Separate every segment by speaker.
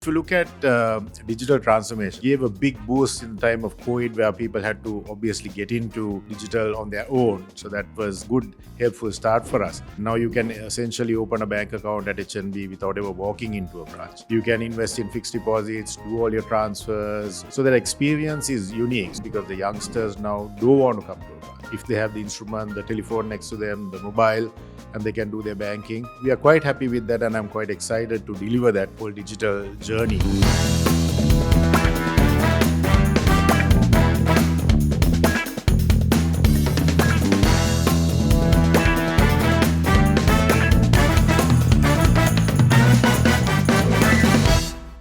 Speaker 1: if you look at digital transformation, gave a big boost in the time of COVID where people had to obviously get into digital on their own. So that was good, helpful start for us. Now you can essentially open a bank account at HNB without ever walking into a branch. You can invest in fixed deposits, do all your transfers. So that experience is unique because the youngsters now don't want to come to a branch. If they have the instrument, the telephone next to them, the mobile, and they can do their banking. We are quite happy with that, and I'm quite excited to deliver that whole digital journey.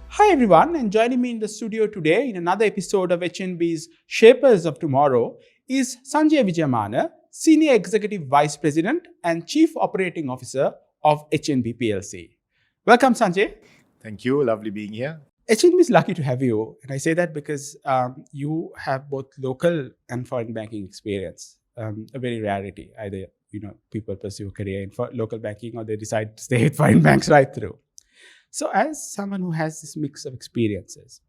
Speaker 2: Hi everyone, and joining me in the studio today in another episode of HNB's Shapers of Tomorrow is Sanjay Wijemanne, Senior Executive Vice President and Chief Operating Officer of HNB PLC. Welcome, Sanjay.
Speaker 1: Thank you. Lovely being here.
Speaker 2: HNB is lucky to have you, and I say that because you have both local and foreign banking experience. A very rarity. Either people pursue a career in local banking or they decide to stay with foreign banks right through. So as someone who has this mix of experiences,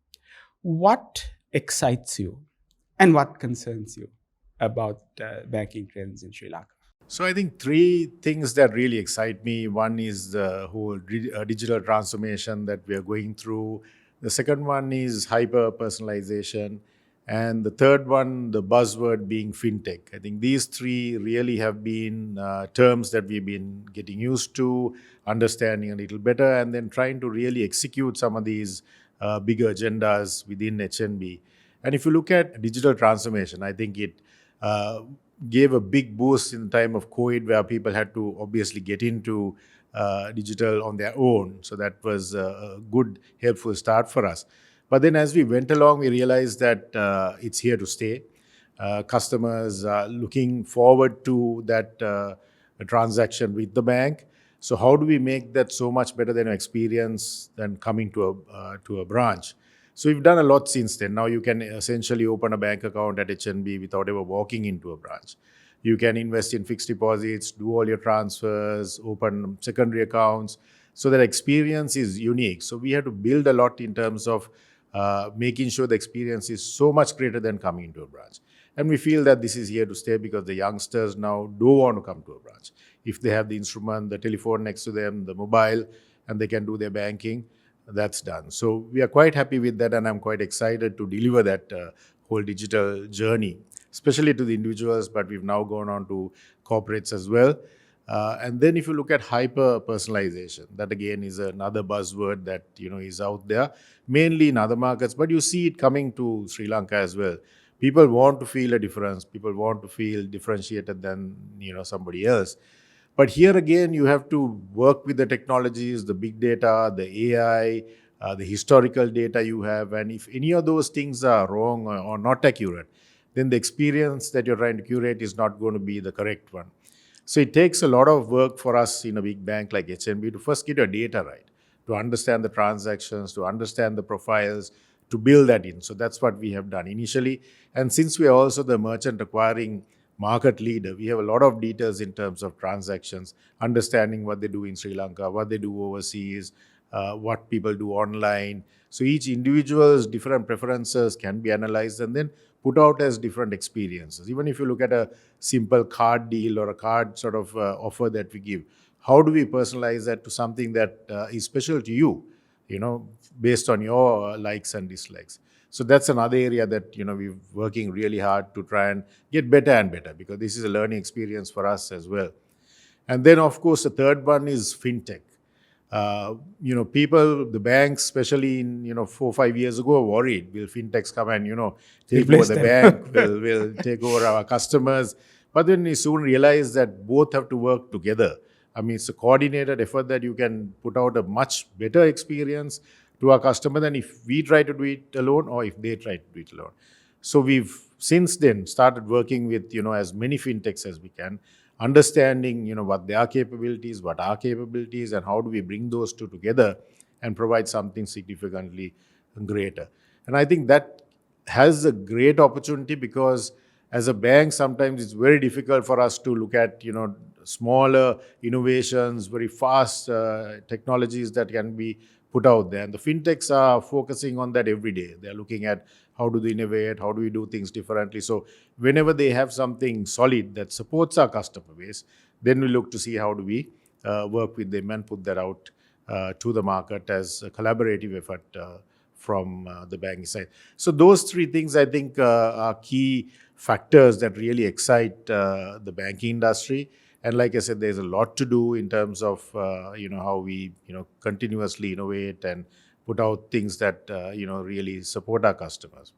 Speaker 2: what excites you and what concerns you about banking trends in Sri Lanka?
Speaker 1: So I think three things that really excite me. One is the whole digital transformation that we are going through. The second one is hyper-personalization. And the third one, the buzzword being fintech. I think these three really have been terms that we've been getting used to, understanding a little better, and then trying to really execute some of these bigger agendas within HNB. And if you look at digital transformation, I think it gave a big boost in the time of COVID where people had to obviously get into digital on their own. So that was a good, helpful start for us. But then as we went along, we realized that it's here to stay. Customers are looking forward to that transaction with the bank. So how do we make that so much better than an experience than coming to a branch? So we've done a lot since then. Now you can essentially open a bank account at HNB without ever walking into a branch. You can invest in fixed deposits, do all your transfers, open secondary accounts. So that experience is unique. So we had to build a lot in terms of making sure the experience is so much greater than coming into a branch. And we feel that this is here to stay because the youngsters now don't want to come to a branch. If they have the instrument, the telephone next to them, the mobile, and they can do their banking, that's done. So we are quite happy with that, and I'm quite excited to deliver that whole digital journey, especially to the individuals, but we've now gone on to corporates as well. And then if you look at hyper-personalization, that again is another buzzword that is out there, mainly in other markets, but you see it coming to Sri Lanka as well. People want to feel a difference. People want to feel differentiated than somebody else. But here again, you have to work with the technologies, the big data, the AI, the historical data you have. And if any of those things are wrong or not accurate, then the experience that you're trying to curate is not going to be the correct one. So it takes a lot of work for us in a big bank like HNB to first get your data right, to understand the transactions, to understand the profiles, to build that in. So that's what we have done initially. And since we are also the merchant acquiring market leader, we have a lot of details in terms of transactions, understanding what they do in Sri Lanka, what they do overseas, what people do online. So each individual's different preferences can be analyzed and then put out as different experiences. Even if you look at a simple card deal or a card sort of offer that we give, how do we personalize that to something that is special to you, based on your likes and dislikes? So that's another area that, we're working really hard to try and get better and better because this is a learning experience for us as well. And then, of course, the third one is fintech. People, the banks, especially in 4 or 5 years ago, were worried. Will fintechs come and take over the bank? will take over our customers? But then we soon realized that both have to work together. I mean, it's a coordinated effort that you can put out a much better experience to our customer than if we try to do it alone or if they try to do it alone. So we've since then started working with as many fintechs as we can, understanding what their capabilities, what our capabilities, and how do we bring those two together and provide something significantly greater. And I think that has a great opportunity because as a bank, sometimes it's very difficult for us to look at smaller innovations, very fast technologies that can be put out there. And the fintechs are focusing on that every day. They're looking at how do they innovate, how do we do things differently. So whenever they have something solid that supports our customer base, then we look to see how do we work with them and put that out to the market as a collaborative effort from the banking side. So those three things, I think, are key factors that really excite the banking industry. And like I said, there's a lot to do in terms of how we continuously innovate and put out things that really support our customers.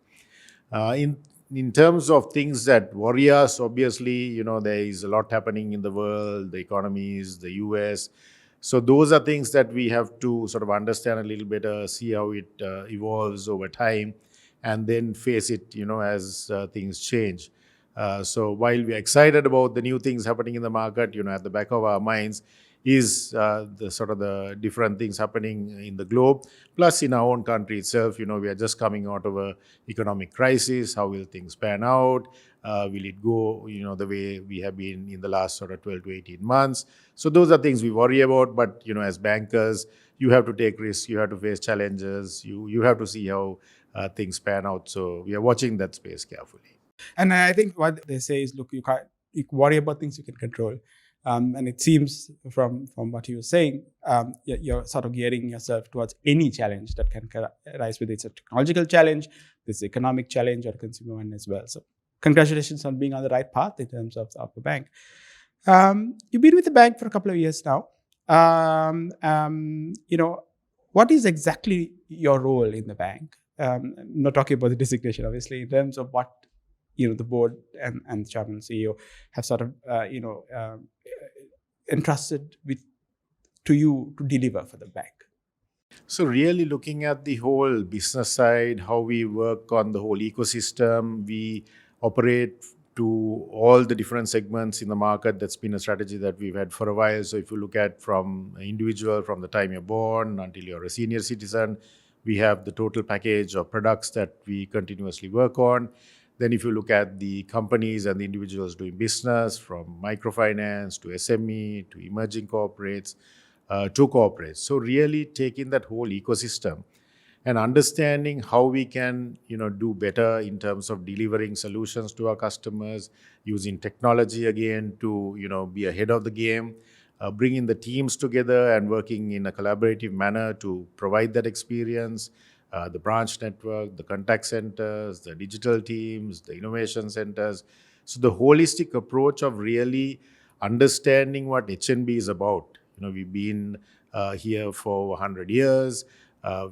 Speaker 1: In terms of things that worry us, obviously, there is a lot happening in the world, the economies, the US. So those are things that we have to sort of understand a little better, see how it evolves over time, and then face it, as things change. So while we're excited about the new things happening in the market, at the back of our minds is the sort of the different things happening in the globe. Plus, in our own country itself, we are just coming out of a economic crisis. How will things pan out? Will it go, the way we have been in the last sort of 12 to 18 months? So those are things we worry about. But, as bankers, you have to take risks. You have to face challenges. You have to see how things pan out. So we are watching that space carefully.
Speaker 2: And I think what they say is, look, you worry about things you can control. And it seems from what you were saying, you're sort of gearing yourself towards any challenge that can arise, whether it's a technological challenge, this economic challenge, or consumer one as well. So congratulations on being on the right path in terms of the bank. You've been with the bank for a couple of years now. What is exactly your role in the bank? I'm not talking about the designation, obviously, in terms of what the board and the chairman and CEO have sort of entrusted to you to deliver for the bank.
Speaker 1: So really looking at the whole business side, how we work on the whole ecosystem, we operate to all the different segments in the market. That's been a strategy that we've had for a while. So if you look at from individual, from the time you're born until you're a senior citizen, we have the total package of products that we continuously work on. Then if you look at the companies and the individuals doing business, from microfinance to SME to emerging corporates to corporates. So really taking that whole ecosystem and understanding how we can do better in terms of delivering solutions to our customers, using technology again to be ahead of the game, bringing the teams together and working in a collaborative manner to provide that experience. The branch network, the contact centers, the digital teams, the innovation centers. So the holistic approach of really understanding what HNB is about. We've been here for 100 years.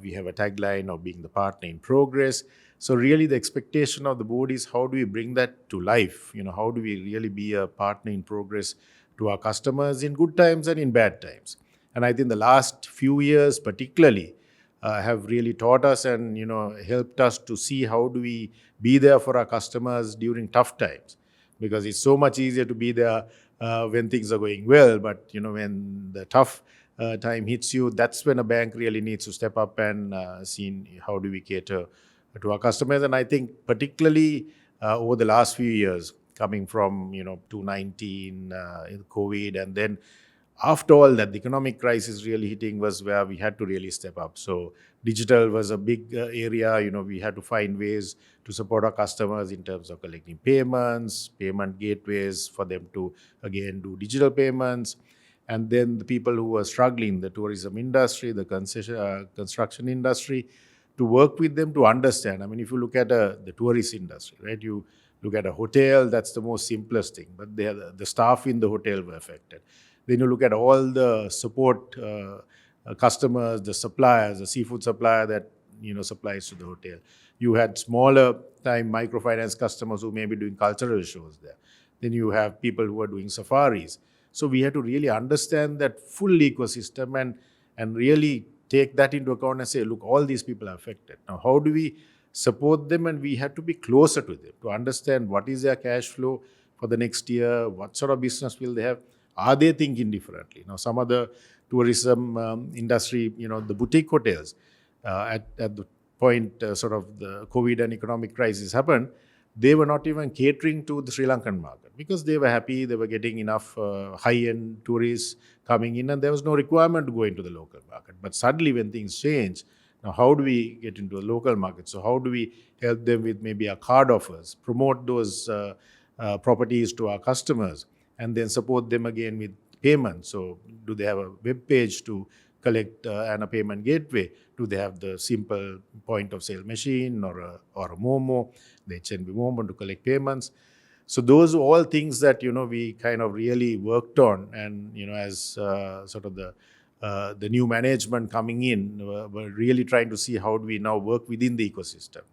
Speaker 1: We have a tagline of being the partner in progress. So really the expectation of the board is how do we bring that to life? How do we really be a partner in progress to our customers in good times and in bad times? And I think the last few years particularly, have really taught us and helped us to see how do we be there for our customers during tough times, because it's so much easier to be there when things are going well, but when the tough time hits you, that's when a bank really needs to step up and see how do we cater to our customers. And I think particularly over the last few years, coming from 2019, COVID, and then after all that, the economic crisis really hitting was where we had to really step up. So digital was a big area. We had to find ways to support our customers in terms of collecting payments, payment gateways for them to, again, do digital payments. And then the people who were struggling, the tourism industry, the construction industry, to work with them to understand. I mean, if you look at the tourist industry, right, you look at a hotel, that's the most simplest thing. But the staff in the hotel were affected. Then you look at all the support customers, the suppliers, the seafood supplier that supplies to the hotel. You had smaller time microfinance customers who may be doing cultural shows there. Then you have people who are doing safaris. So we had to really understand that full ecosystem and really take that into account and say, look, all these people are affected. Now, how do we support them? And we had to be closer to them to understand what is their cash flow for the next year, what sort of business will they have. Are they thinking differently? Now, some of the tourism industry, the boutique hotels, at the point sort of the COVID and economic crisis happened, they were not even catering to the Sri Lankan market because they were happy, they were getting enough high-end tourists coming in, and there was no requirement to go into the local market. But suddenly, when things change, now how do we get into a local market? So how do we help them with maybe our card offers, promote those properties to our customers, and then support them again with payment? So do they have a web page to collect and a payment gateway? Do they have the simple point of sale machine or a Momo, the HNB Momo to collect payments? So those are all things that we kind of really worked on, and as sort of the new management coming in, we're really trying to see how do we now work within the ecosystem.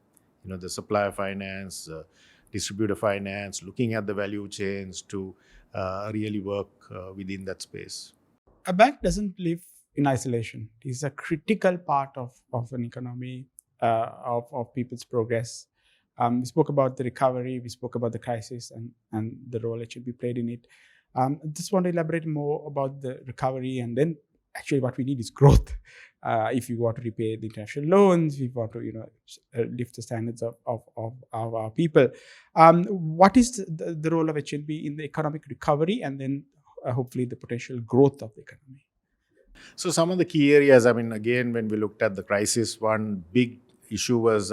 Speaker 1: The supplier finance, distributor finance, looking at the value chains to really work within that space.
Speaker 2: A bank doesn't live in isolation. It is a critical part of an economy, of people's progress. We spoke about the recovery, we spoke about the crisis and the role HNB played in it. Just want to elaborate more about the recovery, and then actually what we need is growth. If you want to repay the international loans, if you want to lift the standards of our people. What is the role of HNB in the economic recovery, and then hopefully the potential growth of the economy?
Speaker 1: So some of the key areas, again, when we looked at the crisis, one big issue was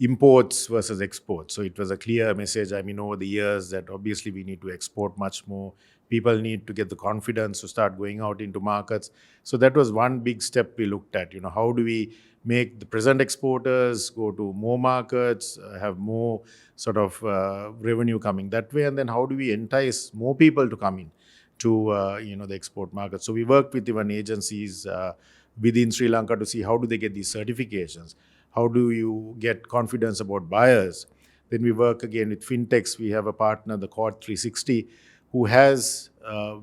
Speaker 1: imports versus exports. So it was a clear message, over the years, that obviously we need to export much more. People need to get the confidence to start going out into markets. So that was one big step we looked at. How do we make the present exporters go to more markets, have more sort of revenue coming that way, and then how do we entice more people to come in to the export market? So we worked with even agencies within Sri Lanka to see how do they get these certifications, how do you get confidence about buyers. Then we work again with fintechs. We have a partner, the Cord 360, who has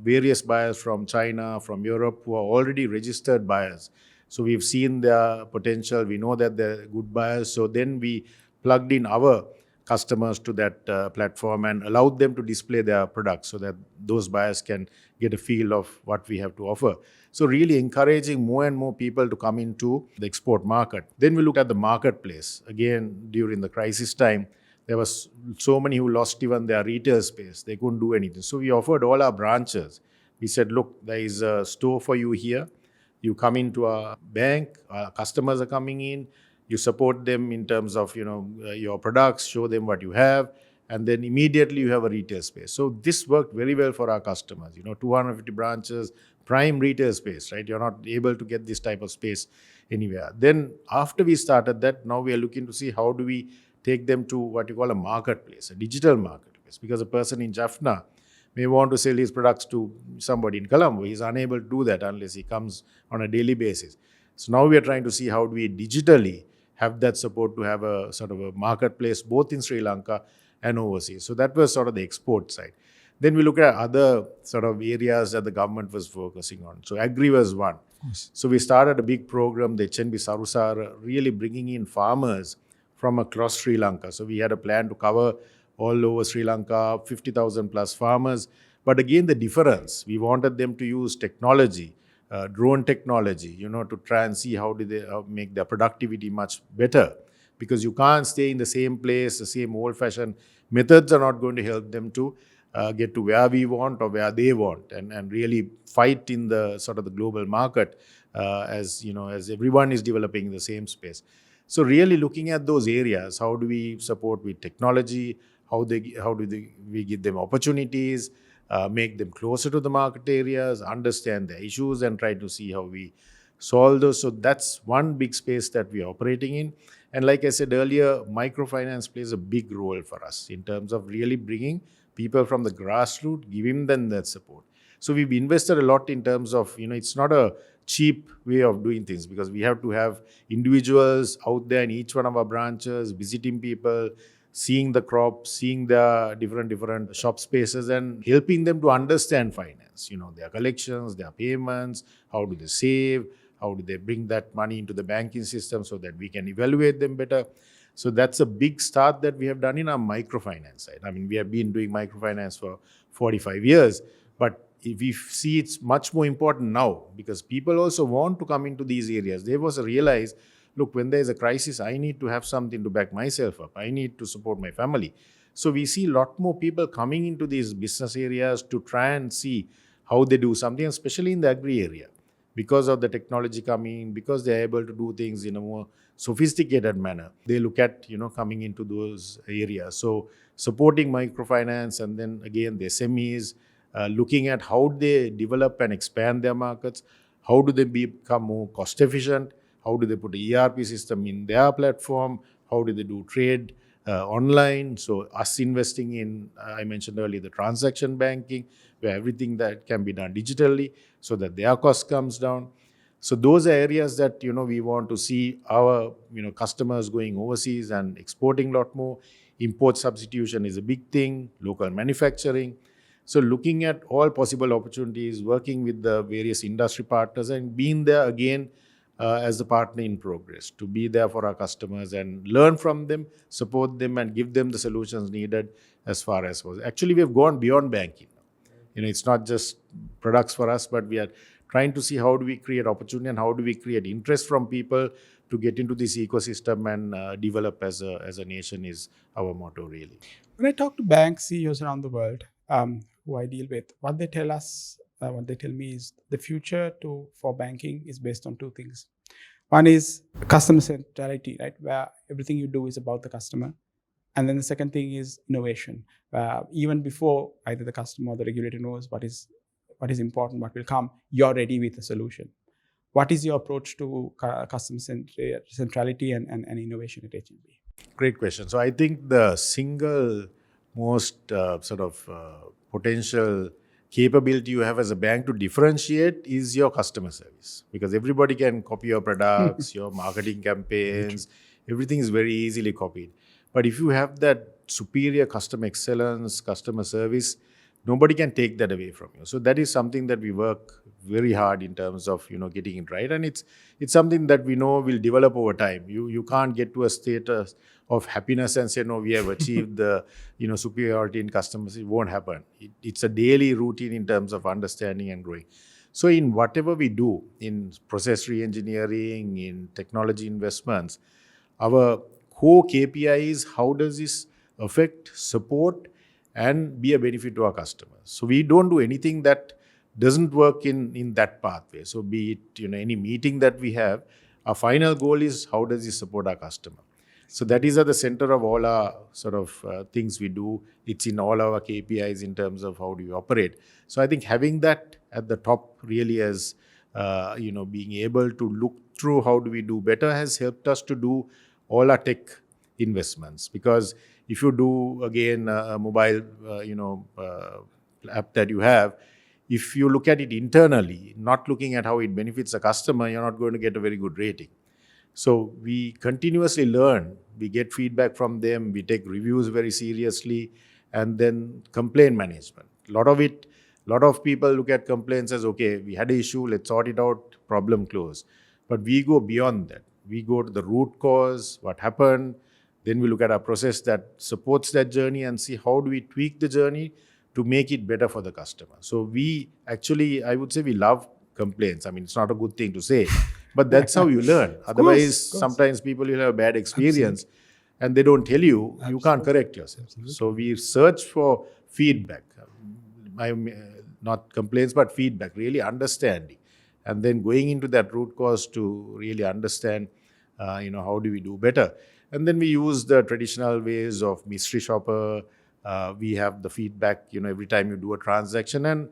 Speaker 1: various buyers from China, from Europe, who are already registered buyers. So we've seen their potential. We know that they're good buyers. So then we plugged in our customers to that platform and allowed them to display their products so that those buyers can get a feel of what we have to offer. So really encouraging more and more people to come into the export market. Then we looked at the marketplace. Again, during the crisis time, there was so many who lost even their retail space. They couldn't do anything. So we offered all our branches. We said, look, there is a store for you here. You come into our bank, our customers are coming in, you support them in terms of your products, show them what you have, and then immediately you have a retail space. So this worked very well for our customers. 250 branches, prime retail space, right? You're not able to get this type of space anywhere. Then after we started that, now we are looking to see how do we take them to what you call a marketplace, a digital marketplace, because a person in Jaffna may want to sell his products to somebody in Colombo. He's unable to do that unless he comes on a daily basis. So now we are trying to see how do we digitally have that support to have a sort of a marketplace both in Sri Lanka and overseas. So that was sort of the export side. Then we look at other sort of areas that the government was focusing on. So agri was one. So we started a big program, the HNB Sarusara, really bringing in farmers from across Sri Lanka. So we had a plan to cover all over Sri Lanka, 50,000 plus farmers. But again, the difference, we wanted them to use technology, drone technology, to try and see how do they make their productivity much better. Because you can't stay in the same place, the same old-fashioned methods are not going to help them to get to where we want or where they want, and really fight in the sort of the global market as everyone is developing in the same space. So really looking at those areas, how do we support with technology? How do we give them opportunities, make them closer to the market areas, understand the issues, and try to see how we solve those. So that's one big space that we are operating in. And like I said earlier, microfinance plays a big role for us in terms of really bringing people from the grassroots, giving them that support. So we've invested a lot in terms of, it's not a cheap way of doing things, because we have to have individuals out there in each one of our branches, visiting people, seeing the crops, seeing the different shop spaces, and helping them to understand finance, their collections, their payments, how do they save, how do they bring that money into the banking system so that we can evaluate them better. So that's a big start that we have done in our microfinance side. We have been doing microfinance for 45 years, but we see it's much more important now because people also want to come into these areas. They've also realized, look, when there's a crisis, I need to have something to back myself up. I need to support my family. So we see a lot more people coming into these business areas to try and see how they do something, especially in the agri area, because of the technology coming, because they're able to do things in a more sophisticated manner. They look at, coming into those areas. So supporting microfinance, and then again the SMEs, looking at how they develop and expand their markets, how do they become more cost efficient, how do they put a ERP system in their platform, how do they do trade online. So us investing in, I mentioned earlier, the transaction banking, where everything that can be done digitally so that their cost comes down. So those are areas that we want to see our customers going overseas and exporting a lot more. Import substitution is a big thing, local manufacturing. So looking at all possible opportunities, working with the various industry partners, and being there again as a partner in progress, to be there for our customers and learn from them, support them, and give them the solutions needed as far as possible. Actually, we have gone beyond banking. It's not just products for us, but we are trying to see how do we create opportunity and how do we create interest from people to get into this ecosystem and develop as a nation is our motto, really.
Speaker 2: When I talk to bank CEOs around the world, who I deal with, what they tell us, what they tell me is the future for banking is based on two things. One is customer centrality, right, where everything you do is about the customer. And then the second thing is innovation. Even before either the customer or the regulator knows what is important, what will come, you're ready with a solution. What is your approach to customer centrality and innovation at HNB?
Speaker 1: Great question. So I think the single most potential capability you have as a bank to differentiate is your customer service, because everybody can copy your products, your marketing campaigns, everything is very easily copied. But if you have that superior customer excellence, customer service, nobody can take that away from you. So that is something that we work very hard in terms of getting it right, and it's something that we know will develop over time. You can't get to a status of happiness and say, no, we have achieved the superiority in customers. It won't happen. It's a daily routine in terms of understanding and growing. So in whatever we do, in process re-engineering, in technology investments, our core KPI is how does this affect, support, and be a benefit to our customers. So we don't do anything that doesn't work in that pathway. So be it any meeting that we have, our final goal is how does this support our customer. So that is at the center of all our things we do. It's in all our KPIs in terms of how do we operate. So I think having that at the top really as being able to look through how do we do better has helped us to do all our tech investments. Because if you do again a mobile app that you have, if you look at it internally, not looking at how it benefits the customer, you're not going to get a very good rating. So we continuously learn, we get feedback from them, we take reviews very seriously, and then complaint management. A lot of people look at complaints as, okay, we had an issue, let's sort it out, problem closed. But we go beyond that. We go to the root cause, what happened, then we look at our process that supports that journey and see how do we tweak the journey to make it better for the customer. So we actually, I would say we love complaints. I mean, it's not a good thing to say, but that's how you learn. Otherwise, sometimes people will have a bad experience and they don't tell you, you can't correct yourself. So we search for feedback. Not complaints, but feedback, really understanding. And then going into that root cause to really understand, how do we do better. And then we use the traditional ways of mystery shopper. We have the feedback, every time you do a transaction, and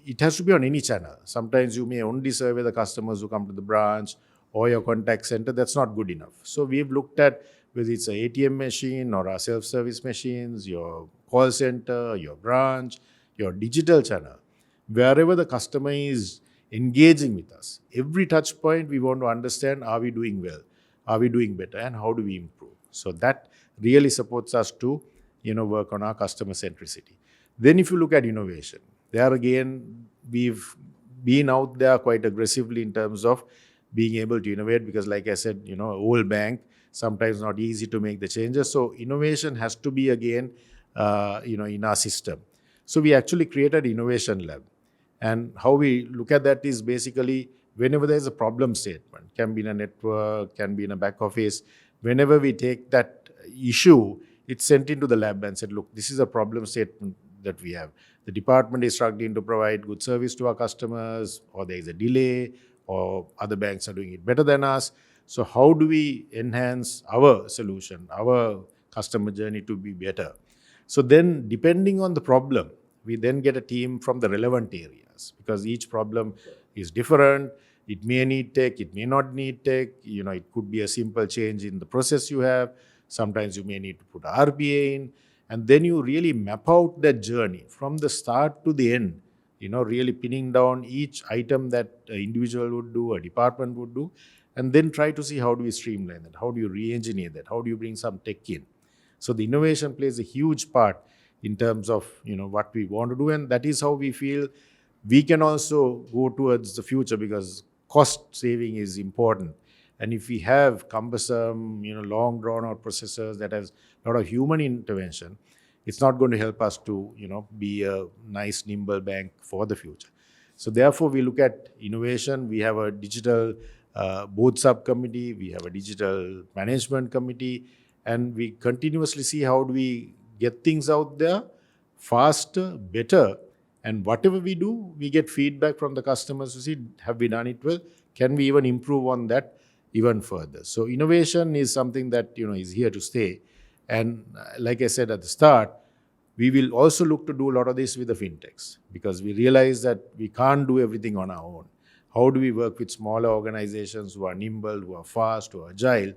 Speaker 1: it has to be on any channel. Sometimes you may only survey the customers who come to the branch or your contact center. That's not good enough. So we've looked at whether it's an ATM machine or our self-service machines, your call center, your branch, your digital channel, wherever the customer is engaging with us. Every touch point, we want to understand, are we doing well? Are we doing better? And how do we improve? So that really supports us to work on our customer centricity. Then if you look at innovation, there again, we've been out there quite aggressively in terms of being able to innovate, because like I said, old bank, sometimes not easy to make the changes. So innovation has to be again, in our system. So we actually created innovation lab. And how we look at that is basically whenever there's a problem statement, can be in a network, can be in a back office, whenever we take that issue, it's sent into the lab and said, look, this is a problem statement that we have. The department is struggling to provide good service to our customers, or there is a delay, or other banks are doing it better than us. So how do we enhance our solution, our customer journey to be better? So then, depending on the problem, we then get a team from the relevant areas, because each problem is different. It may need tech, it may not need tech. It could be a simple change in the process you have. Sometimes you may need to put RPA in, and then you really map out that journey from the start to the end. Really pinning down each item that an individual would do, a department would do, and then try to see how do we streamline that, how do you re-engineer that, how do you bring some tech in. So the innovation plays a huge part in terms of what we want to do, and that is how we feel we can also go towards the future, because cost saving is important. And if we have cumbersome, long drawn out processes that has a lot of human intervention, it's not going to help us to be a nice nimble bank for the future. So therefore, we look at innovation. We have a digital board subcommittee, we have a digital management committee, and we continuously see how do we get things out there faster, better. And whatever we do, we get feedback from the customers to see, have we done it well? Can we even improve on that even further? So innovation is something that is here to stay. And like I said at the start, we will also look to do a lot of this with the fintechs, because we realize that we can't do everything on our own. How do we work with smaller organizations who are nimble, who are fast, who are agile,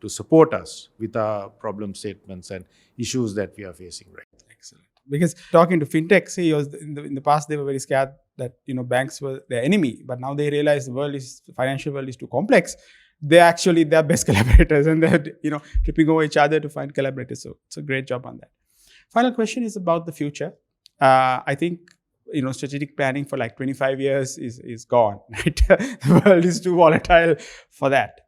Speaker 1: to support us with our problem statements and issues that we are facing right now?
Speaker 2: Excellent. Because talking to fintech CEOs in the past, they were very scared that banks were their enemy, but now they realize the financial world is too complex. They're actually their best collaborators, and they're tripping over each other to find collaborators. So it's a great job on that. Final question is about the future. I think strategic planning for like 25 years is gone. Right? The world is too volatile for that.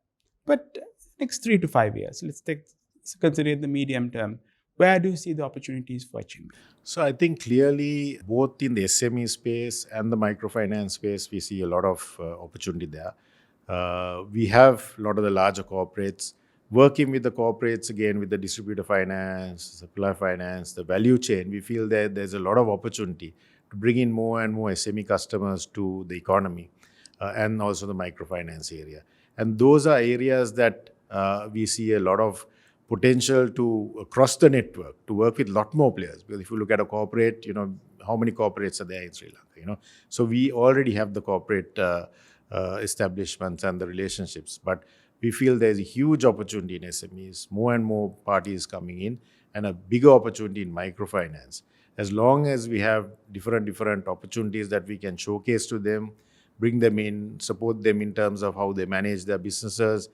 Speaker 2: But next 3 to 5 years, let's consider the medium term. Where do you see the opportunities for HNB?
Speaker 1: So I think clearly both in the SME space and the microfinance space, we see a lot of opportunity there. We have a lot of the larger corporates working with the corporates, again, with the distributor finance, supplier finance, the value chain. We feel that there's a lot of opportunity to bring in more and more SME customers to the economy, and also the microfinance area. And those are areas that we see a lot of potential to across the network to work with a lot more players. Because if you look at a corporate, how many corporates are there in Sri Lanka? So we already have the corporate establishments and the relationships, but we feel there's a huge opportunity in SMEs, more and more parties coming in, and a bigger opportunity in microfinance. As long as we have different opportunities that we can showcase to them, bring them in, support them in terms of how they manage their businesses,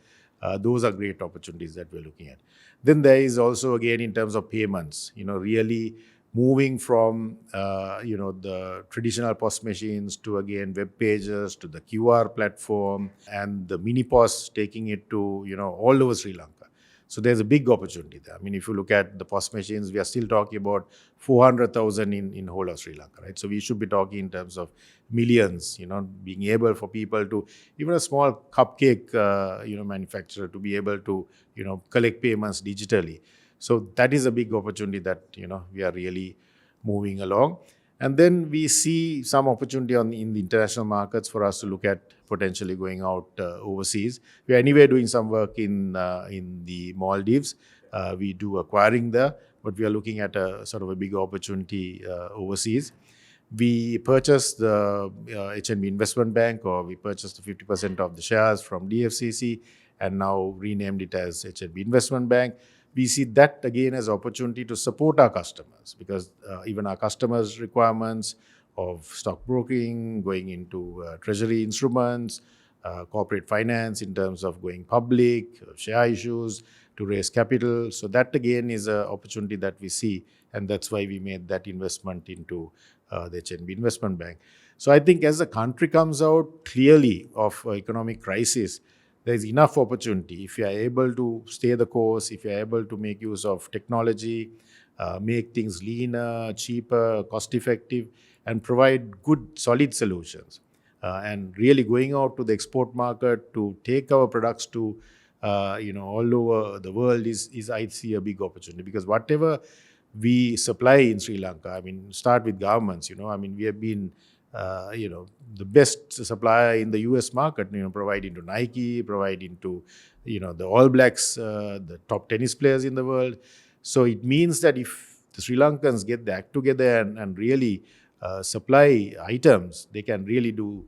Speaker 1: those are great opportunities that we're looking at. Then there is also, again, in terms of payments, really moving from the traditional POS machines to, again, web pages, to the QR platform, and the mini POS, taking it to all over Sri Lanka. So there's a big opportunity there. I mean, if you look at the POS machines, we are still talking about 400,000 in whole of Sri Lanka, right? So we should be talking in terms of millions, being able for people to, even a small cupcake, manufacturer, to be able to, collect payments digitally. So that is a big opportunity that, we are really moving along. And then we see some opportunity in the international markets for us to look at potentially going out overseas. We are anyway doing some work in the Maldives. We do acquiring there, but we are looking at a sort of a bigger opportunity overseas. We purchased the HNB Investment Bank, or we purchased the 50% of the shares from DFCC, and now renamed it as HNB Investment Bank. We see that again as opportunity to support our customers, because even our customers' requirements of stockbroking, going into treasury instruments, corporate finance in terms of going public, share issues to raise capital. So that again is an opportunity that we see, and that's why we made that investment into the HNB Investment Bank. So I think as the country comes out clearly of economic crisis, there is enough opportunity. If you are able to stay the course, if you are able to make use of technology, make things leaner, cheaper, cost-effective, and provide good, solid solutions, and really going out to the export market to take our products to all over the world is I see a big opportunity, because whatever we supply in Sri Lanka, I mean, start with governments, I mean, we have been, the best supplier in the US market, providing to Nike, providing to, the All Blacks, the top tennis players in the world. So it means that if the Sri Lankans get their act together and really supply items, they can really do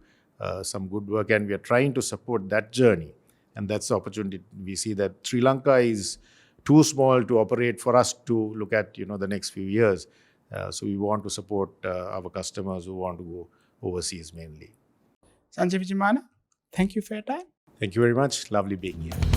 Speaker 1: some good work, and we are trying to support that journey. And that's the opportunity. We see that Sri Lanka is too small to operate for us to look at the next few years. So we want to support our customers who want to go overseas mainly.
Speaker 2: Sanjay Wijemanne, thank you for your time.
Speaker 1: Thank you very much. Lovely being here.